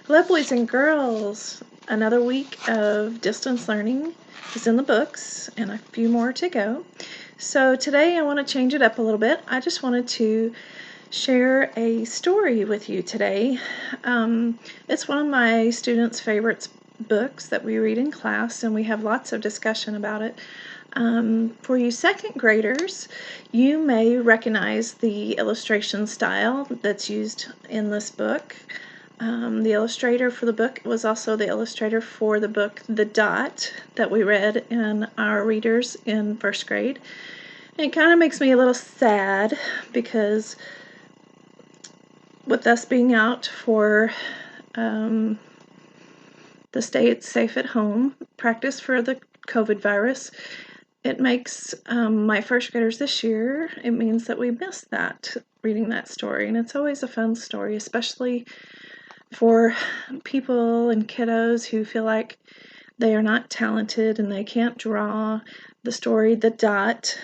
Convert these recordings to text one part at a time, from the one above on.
Hello, boys and girls. Another week of distance learning is in the books and a few more to go. So today I want to change it up a little bit. I just wanted to share a story with you today. It's one of my students' favorite books that we read in class, and we have lots of discussion about it. For you second graders, you may recognize the illustration style that's used in this book. The illustrator for the book was also the illustrator for the book The Dot that we read in our readers in first grade. And it kind of makes me a little sad because with us being out for the stay safe at home practice for the COVID virus, it makes my first graders this year, it means that we missed that, reading that story. And it's always a fun story, especially for people and kiddos who feel like they are not talented and they can't draw. The story The Dot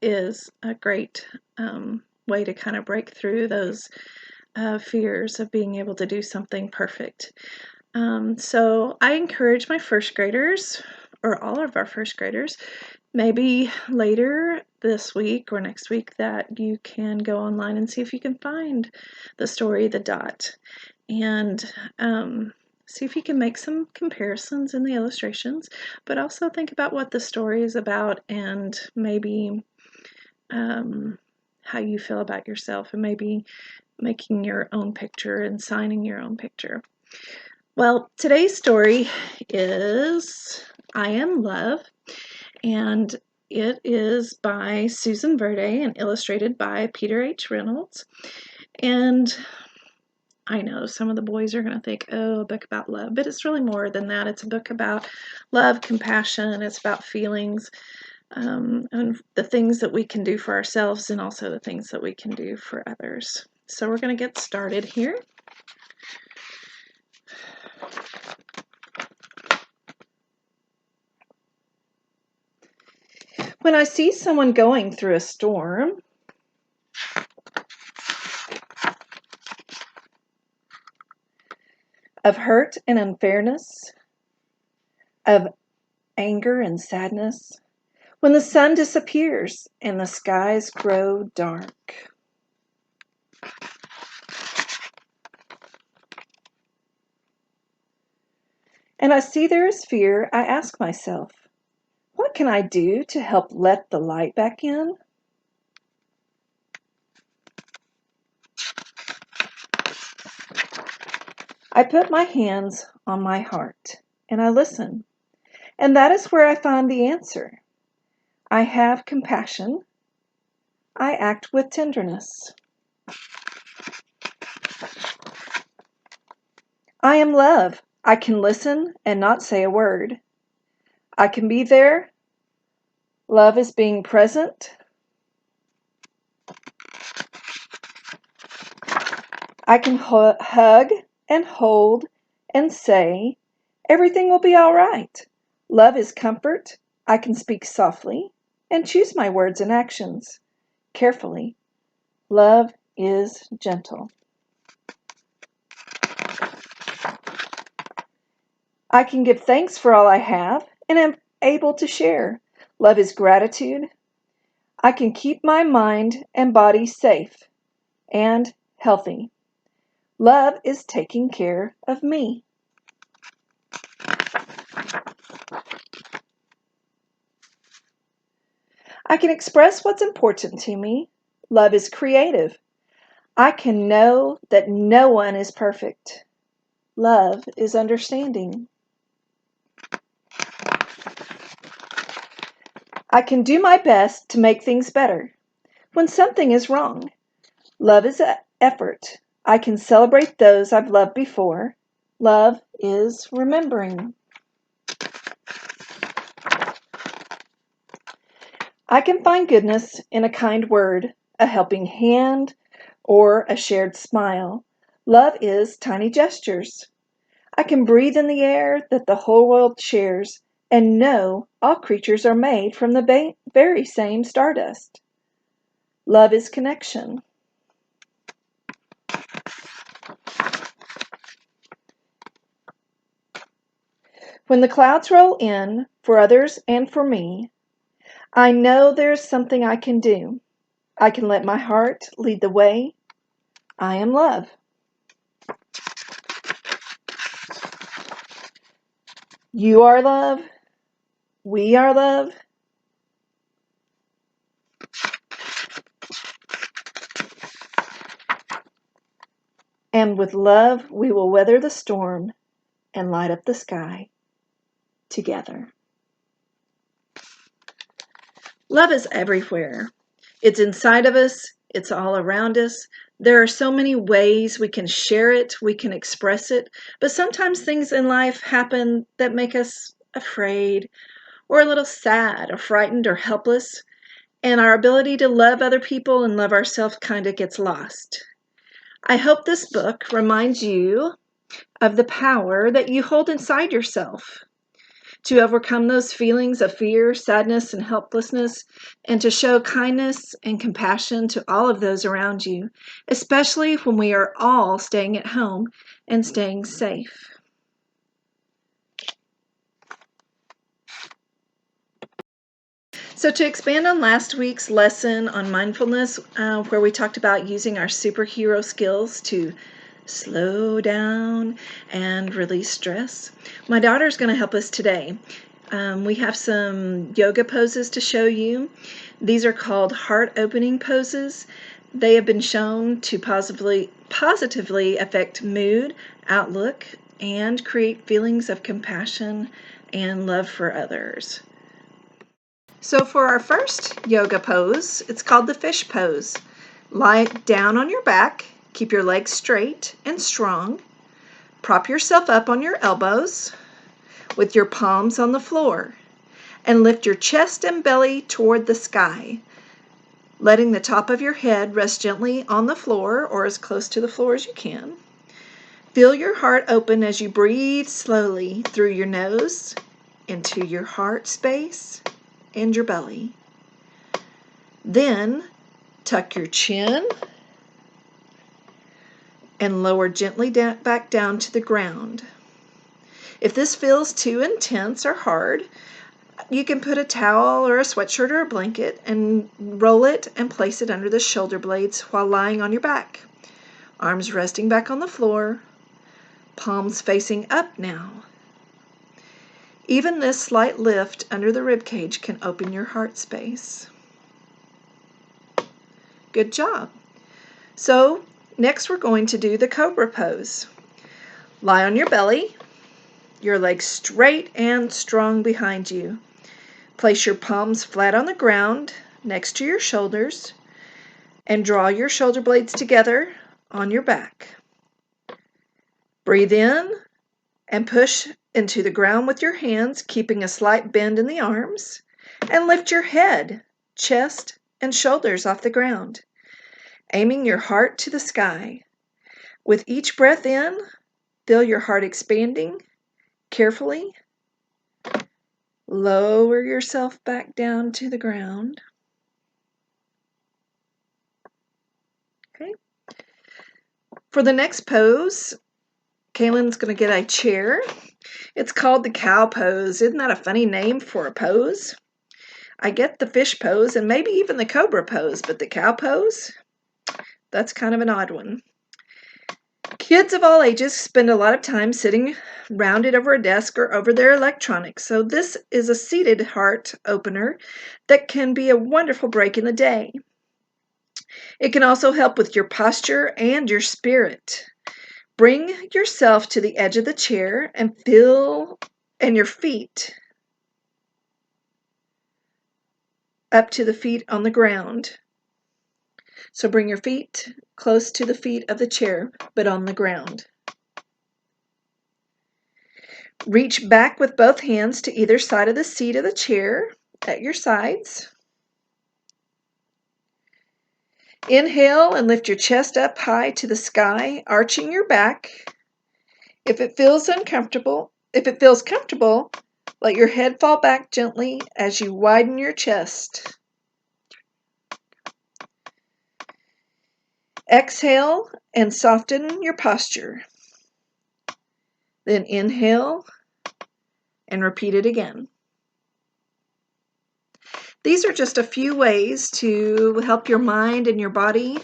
is a great way to kind of break through those fears of being able to do something perfect. So I encourage my first graders, or all of our first graders, maybe later this week or next week, that you can go online and see if you can find the story The Dot, and see if you can make some comparisons in the illustrations, but also think about what the story is about and maybe how you feel about yourself, and maybe making your own picture and signing your own picture. Well, today's story is I Am Love, and it is by Susan Verde and illustrated by Peter H. Reynolds. And I know some of the boys are going to think, oh, a book about love, but it's really more than that. It's a book about love, compassion. It's about feelings, and the things that we can do for ourselves and also the things that we can do for others. So we're going to get started here. When I see someone going through a storm, of hurt and unfairness, of anger and sadness, when the sun disappears and the skies grow dark, and I see there is fear, I ask myself, what can I do to help let the light back in? I put my hands on my heart and I listen, and that is where I find the answer. I have compassion. I act with tenderness. I am love. I can listen and not say a word. I can be there. Love is being present. I can hug and hold and say, everything will be all right. Love is comfort. I can speak softly and choose my words and actions carefully. Love is gentle. I can give thanks for all I have and am able to share. Love is gratitude. I can keep my mind and body safe and healthy. Love is taking care of me. I can express what's important to me. Love is creative. I can know that no one is perfect. Love is understanding. I can do my best to make things better when something is wrong. Love is effort. I can celebrate those I've loved before. Love is remembering. I can find goodness in a kind word, a helping hand, or a shared smile. Love is tiny gestures. I can breathe in the air that the whole world shares and know all creatures are made from the very same stardust. Love is connection. When the clouds roll in for others and for me, I know there's something I can do. I can let my heart lead the way. I am love. You are love. We are love. And with love, we will weather the storm and light up the sky together. Love is everywhere. It's inside of us. It's all around us. There are so many ways we can share it, we can express it, but sometimes things in life happen that make us afraid or a little sad or frightened or helpless, and our ability to love other people and love ourselves kind of gets lost. I hope this book reminds you of the power that you hold inside yourself to overcome those feelings of fear, sadness, and helplessness, and to show kindness and compassion to all of those around you, especially when we are all staying at home and staying safe. So to expand on last week's lesson on mindfulness, where we talked about using our superhero skills to slow down and release stress, my daughter's going to help us today. We have some yoga poses to show you. These are called heart-opening poses. They have been shown to positively affect mood, outlook, and create feelings of compassion and love for others. So for our first yoga pose, it's called the fish pose. Lie down on your back, keep your legs straight and strong. Prop yourself up on your elbows with your palms on the floor and lift your chest and belly toward the sky, letting the top of your head rest gently on the floor or as close to the floor as you can. Feel your heart open as you breathe slowly through your nose into your heart space and your belly. Then tuck your chin and lower gently back down to the ground. If this feels too intense or hard, you can put a towel or a sweatshirt or a blanket and roll it and place it under the shoulder blades while lying on your back. Arms resting back on the floor, palms facing up now. Even this slight lift under the rib cage can open your heart space. Good job. So next we're going to do the cobra pose. Lie on your belly, your legs straight and strong behind you. Place your palms flat on the ground next to your shoulders and draw your shoulder blades together on your back. Breathe in and push into the ground with your hands, keeping a slight bend in the arms, and lift your head, chest, and shoulders off the ground, aiming your heart to the sky. With each breath in, feel your heart expanding. Carefully lower yourself back down to the ground. Okay. For the next pose, Kaylin's going to get a chair. It's called the cow pose. Isn't that a funny name for a pose? I get the fish pose and maybe even the cobra pose, but the cow pose, that's kind of an odd one. Kids of all ages spend a lot of time sitting rounded over a desk or over their electronics, so this is a seated heart opener that can be a wonderful break in the day. It can also help with your posture and your spirit. Bring yourself to the edge of the chair and your feet up to the feet on the ground. So bring your feet close to the feet of the chair, but on the ground. Reach back with both hands to either side of the seat of the chair at your sides. Inhale and lift your chest up high to the sky, arching your back. If it feels comfortable, let your head fall back gently as you widen your chest. Exhale and soften your posture. Then inhale and repeat it again. These are just a few ways to help your mind and your body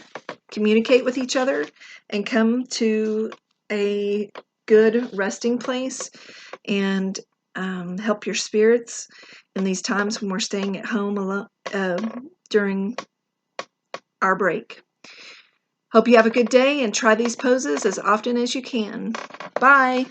communicate with each other and come to a good resting place and help your spirits in these times when we're staying at home alone, during our break. Hope you have a good day and try these poses as often as you can. Bye.